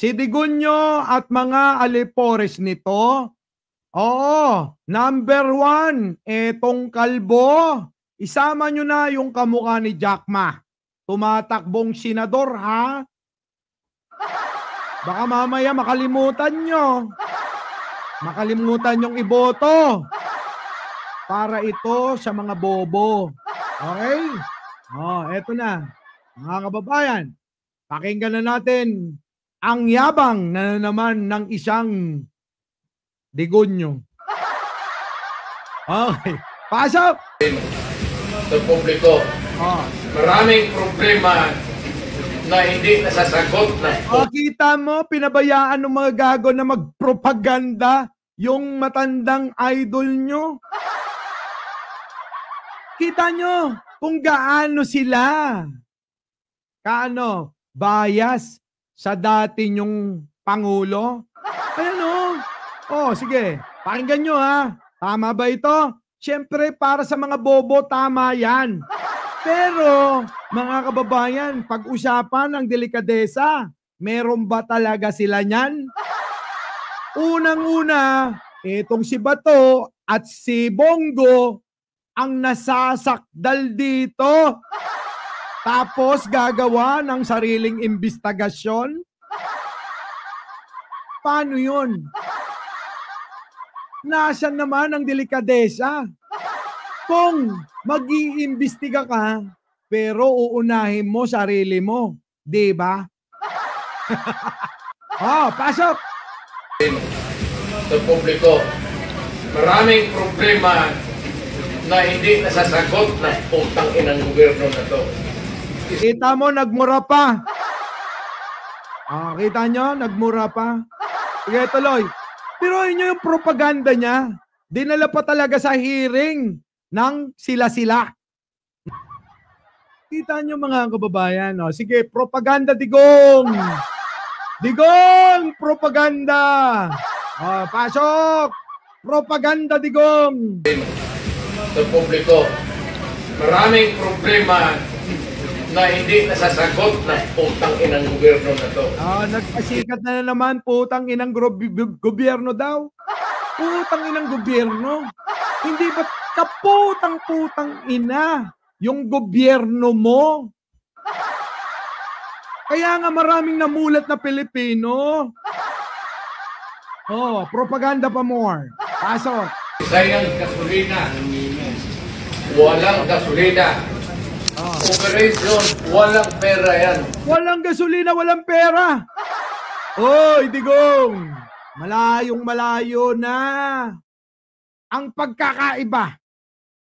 Si Digunyo at mga alipores nito. Oo, number 1, etong kalbo. Isama nyo na yung kamukha ni Jack Ma. Tumatakbong senador, ha? Baka mamaya makalimutan nyo. Makalimutan yung iboto. Para ito sa mga bobo. Okay? Eto na. Mga kababayan, pakinggan na natin ang yabang na naman ng isang Digunyo. Okay. Pasok! Sa publiko, maraming problema na hindi nasasagot na. Kita mo, pinabayaan ng mga gago na magpropaganda yung matandang idol nyo. Kita nyo kung gaano sila bias sa dati nyong Pangulo. Ayan sige, pakinggan nyo, ha. Tama ba ito? Siyempre, para sa mga bobo, tama yan. Pero, mga kababayan, pag-usapan ng delikadesa, meron ba talaga sila niyan? Unang-una, itong si Bato at si Bongo ang nasasakdal dito. Tapos gagawa ng sariling imbestigasyon? Paano yun? Nasaan naman ang delikadesa? Kung mag-iimbestiga ka, pero uunahin mo sarili mo. Diba? Pasok! Sa publiko, maraming problema na hindi nasasagot na putang inang gobyerno na to. Kita mo, nagmura pa. Kita nyo, nagmura pa. Sige, tuloy. Pero yun yung propaganda niya. Dinala pa talaga sa hearing ng sila-sila. Kita nyo, mga kababayan. Sige, propaganda, Digong. Digong, propaganda. Pasok. Propaganda, Digong. Sa publiko, maraming problema na hindi nasasagot na putang inang gobyerno na to. Nagpasikat na naman, putang inang gobyerno daw. Putang inang gobyerno. Hindi ba kaputang-putang ina yung gobyerno mo? Kaya nga maraming namulat na Pilipino. Propaganda pa more. Pasok. Sayang gasolina. Walang gasolina. Operation, walang pera yan. Walang gasolina, walang pera. Hoy, Digong. Malayong malayo na. Ang pagkakaiba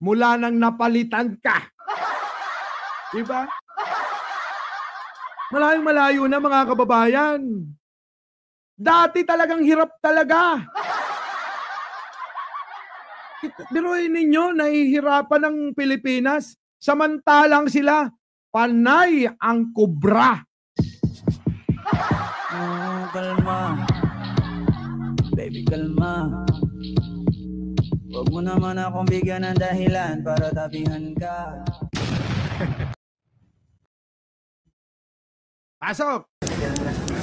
mula nang napalitan ka. Diba? Malayong malayo na, mga kababayan. Dati talagang hirap talaga. Biruin ninyo, nahihirapan ng Pilipinas. Samantalang sila, panay ang kubra. Kalma. Baby, kalma. Huwag mo naman akong bigyan ng dahilan para tabihan ka. Pasok!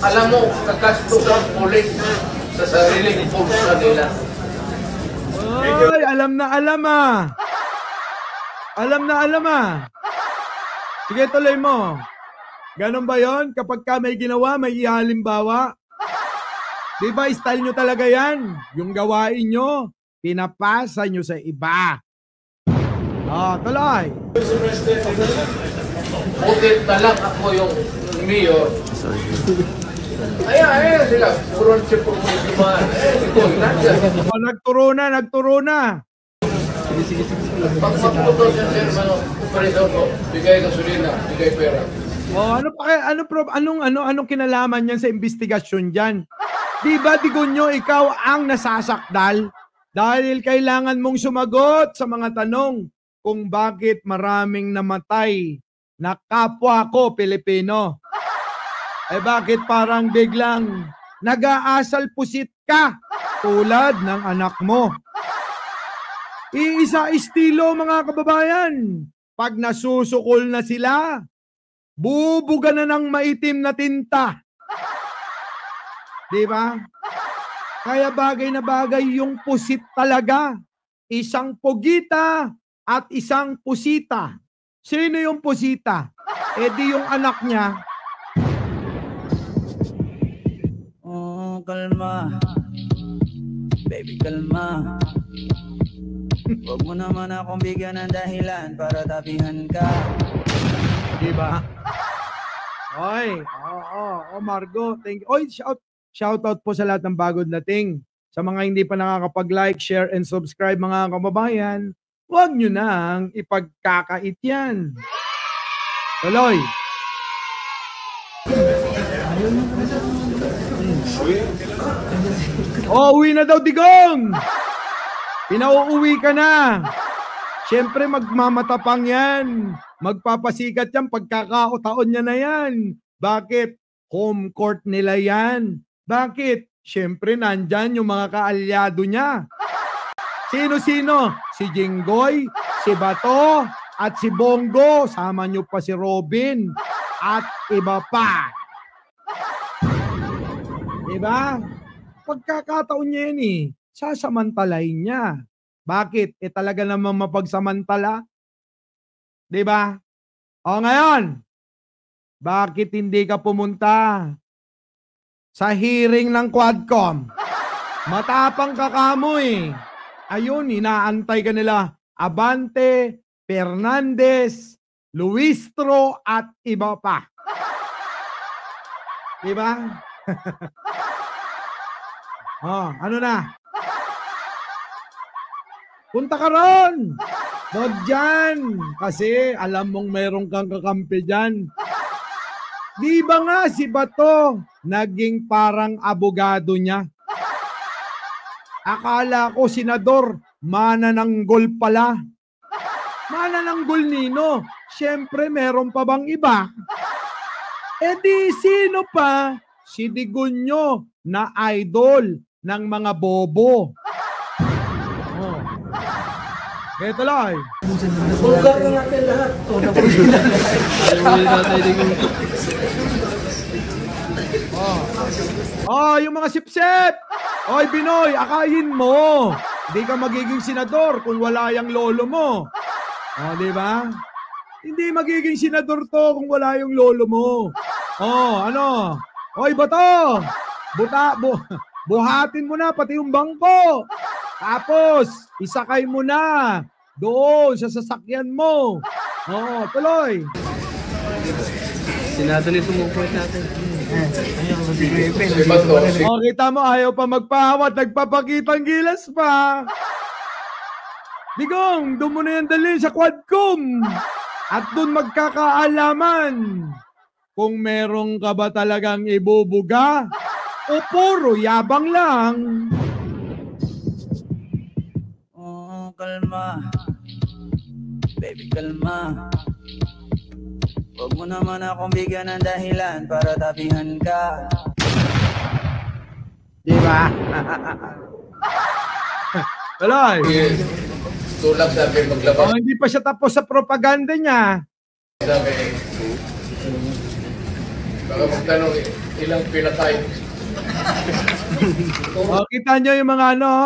Alam mo, kakastos ang ulit sa sariling pulsa nila. Ay, alam na alam Alam na alam Sige, tuloy mo. Ganon ba yon? Kapag ka may ginawa, may ihalimbawa. Diba, style nyo talaga yan? Yung gawain nyo, pinapasa nyo sa iba. Tuloy. Butit na lang ako yung mayor. Ayan sila. Puron siya po mo dumaan. Nagturo na. Sige. Pag magputo siya sir, operador ko, bigay gasolina, bigay pera. Anong kinalaman niyan sa investigasyon diyan? Diba, Digunyo, ikaw ang nasasakdal dahil kailangan mong sumagot sa mga tanong kung bakit maraming namatay na kapwa ko Pilipino. Bakit parang biglang nag-aasal pusit ka tulad ng anak mo? Iisa estilo, mga kababayan. Pag nasusukol na sila, bubuga na ng maitim na tinta. Di ba? Kaya bagay na bagay yung pusit talaga. Isang pugita at isang pusita. Sino yung pusita? Eh di yung anak niya. Oh, kalma. Baby, kalma. Huwag mo naman akong bigyan ng dahilan para tapihan ka. Diba? Oy, Margo, thank you. Oy, shout out po sa lahat ng bagong dating. Sa mga hindi pa nakakapag-like, share, and subscribe mga kababayan, huwag nyo nang ipagkakait yan. Tuloy. Oh, uwi na daw, Digong! Pinauuwi ka na. Siyempre, magmamatapang yan. Magpapasikat yan, pagkakautaon niya na yan. Bakit? Home court nila yan. Bakit? Siyempre, nandyan yung mga kaalyado niya. Sino-sino? Si Jinggoy, si Bato, at si Bongo. Sama nyo pa si Robin. At iba pa. Diba? Pagkakataon niya yan eh. Sasamantalain niya. Bakit? Eh talaga namang mapagsamantala. Diba? O ngayon, bakit hindi ka pumunta sa hearing ng Quadcom? Matapang ka kamo eh. Ayun, inaantay ka nila. Abante, Fernandez, Luistro, at iba pa. Diba? Oh, ano na? Punta ka ron! Huwag dyan! Kasi alam mong mayroong kang kakampi dyan. Di ba nga si Bato naging parang abogado niya? Akala ko senador, manananggol pala. Manananggol nino? Siyempre meron pa bang iba? E di sino pa? Si Digunyo na idol ng mga bobo. Oh. Ito lang. Bulgar na natin lahat. Yung mga sipsip. Oy, Binoy, akayin mo. Hindi ka magiging senador kung wala yung lolo mo. Di ba? Hindi magiging senador to kung wala yung lolo mo. Ano? Oy, Bato! Buhatin mo na pati yung bangko. Tapos, isakay mo na doon sa sasakyan mo. Tuloy. Senado ni sumuko natin. Kita mo, ayaw pa magpahawat, nagpapakitang gilas pa. Digong, doon mo na yan dalhin sa Quadcom. At doon magkakaalaman kung merong ka ba talagang ibubuga o puro yabang lang. Oh, kalma. Baby, kalma. Huwag mo naman akong bigyan ng dahilan para tapihan ka. Diba? Tuloy. Tulak sabi maglabas. Hindi pa siya tapos sa propaganda niya. Sabi, baka magtanong ilang pinatay. Kita nyo yung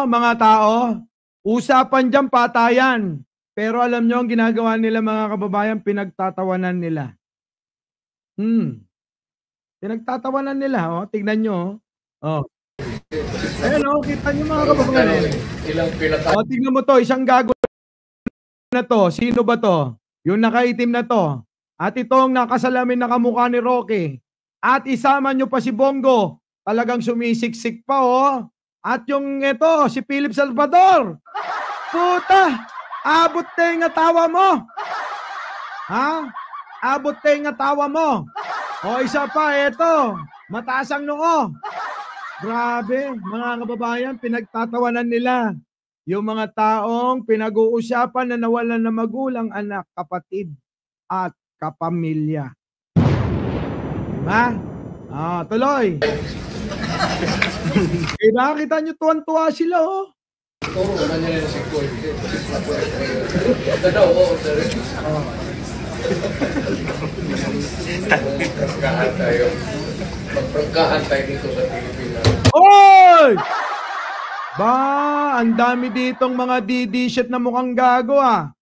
mga tao, usapan dyan patayan. Pero alam nyo ang ginagawa nila mga kababayan, pinagtatawanan nila. Pinagtatawanan nila, tignan nyo. Ayun, kita nyo mga kababayan. Ilang pinatay. Tignan mo to, isang gago na to. Sino ba to? Yung nakaitim na to. At itong nakasalamin na kamukha ni Rocky. At isama nyo pa si Bongo. Talagang sumisiksik pa, At yung si Philip Salvador. Puta! Abot tayo nga tawa mo. Abot tayo nga tawa mo. Isa pa, mataas ang noo. Grabe, mga kababayan, pinagtatawanan nila. Yung mga taong pinag-uusapan na nawalan ng magulang, anak, kapatid, at kapamilya. Diba? Tuloy. Kita nyo tuwan-tuwa sila, Oo, nangyayari si Koy. Kargahan tayo. magprangkahan tayo dito sa Pilipinas. Oy! Ba, ang dami ditong mga DD-shit na mukhang gago ah.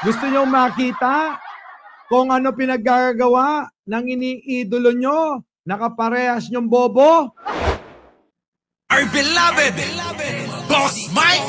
Gusto nyo makita kung ano pinaggagawa ng iniidolo nyo, nakaparehas nyong bobo? Our beloved Boss Mike,